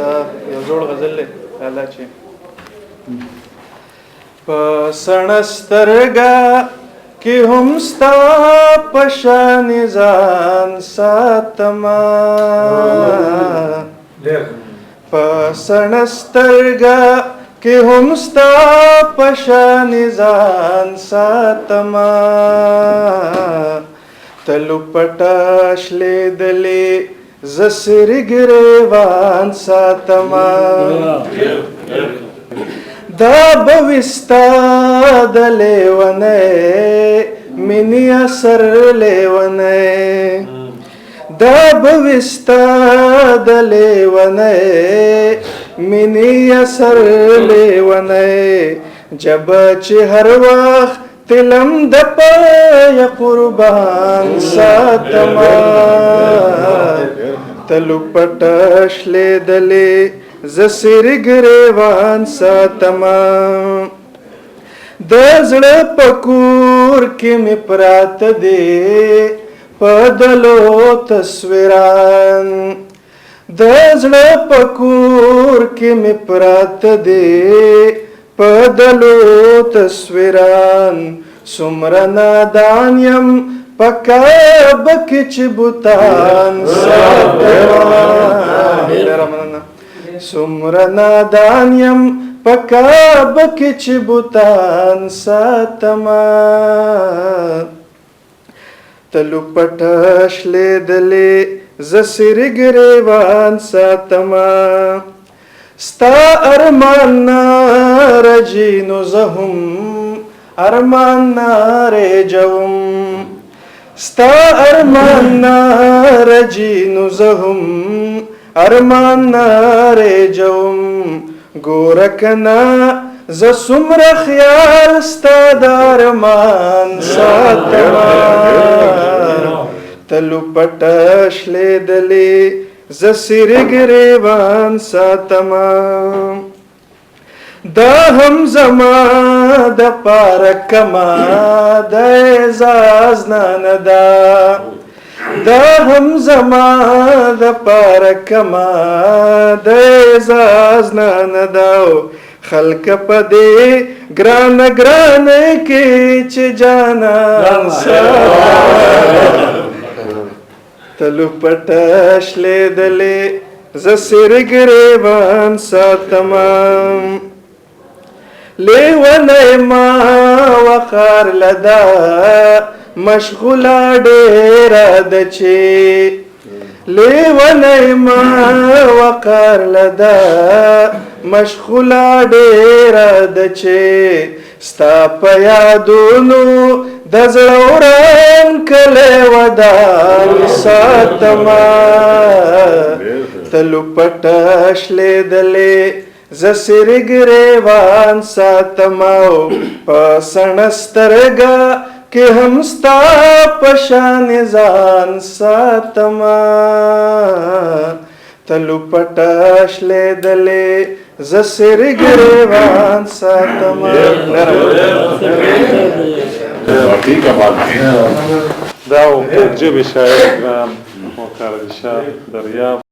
دا یو جوړ غزل دی الله چې په سړه سترګه کې هم ستا په شان ځان ساتمه په سړه سترګه کې هم ستا په شان ځان ساتمه تلو پټه شلېدلې زه سرې ګریوان ساتمه دا به وي ستا د لیونی مینې اثر لیونی دا به وي ستا د لیونی مینې اثر لیونی جبه چې هر وخت تلم د پای قربان ساتمه تلو پټه شلېدلې زه سرې ګریوان ساتمه د زړه په کور کې مې پراته دي په دلو تصویران د زړه په کور کې مې پراته دي په دلو تصویران څومره نادان یم په کعبه کې چې بوتان ساتمه څومره نادان یم په کعبه کې چې بوتان ساتمه تلو پټه شلېدلې زه سرې ګریوان ساتمه ستا ارمان نه رجي نو زه هم ارمان نه رجوم ستا ارمان نه رجي نو زه هم ارمان ناره جوم ګوره کنه زه څومره خیال ستا د ارمان ساتمه تلو پټه شلېدلې زه سرې ګریوان ساتمه دا هم زما د پاره کما د اعزاز نه ده دا هم زما د پاره کما د اعزاز نه ده خلک په دې ګرانه ګرانه کې چې جانان تلو پټه شلېدلې زه سرې ګریوان ساتمه لیونی ما وقار لدا مشغوله ډېره ده چې لیونی ما وقار لدا مشغوله ډېره ده چې ستا په یادونو د زړه وران کلی ودان ساتمه تلو پټه شلېدلې زه سرې ګریوان ساتمه په سړه سترګه کې هم ستا په شان ځان ساتمه تلو پټه شلېدلې زه سرې ګریوان ساتمه دا و جبې شاعر وقار علی شاه دریاب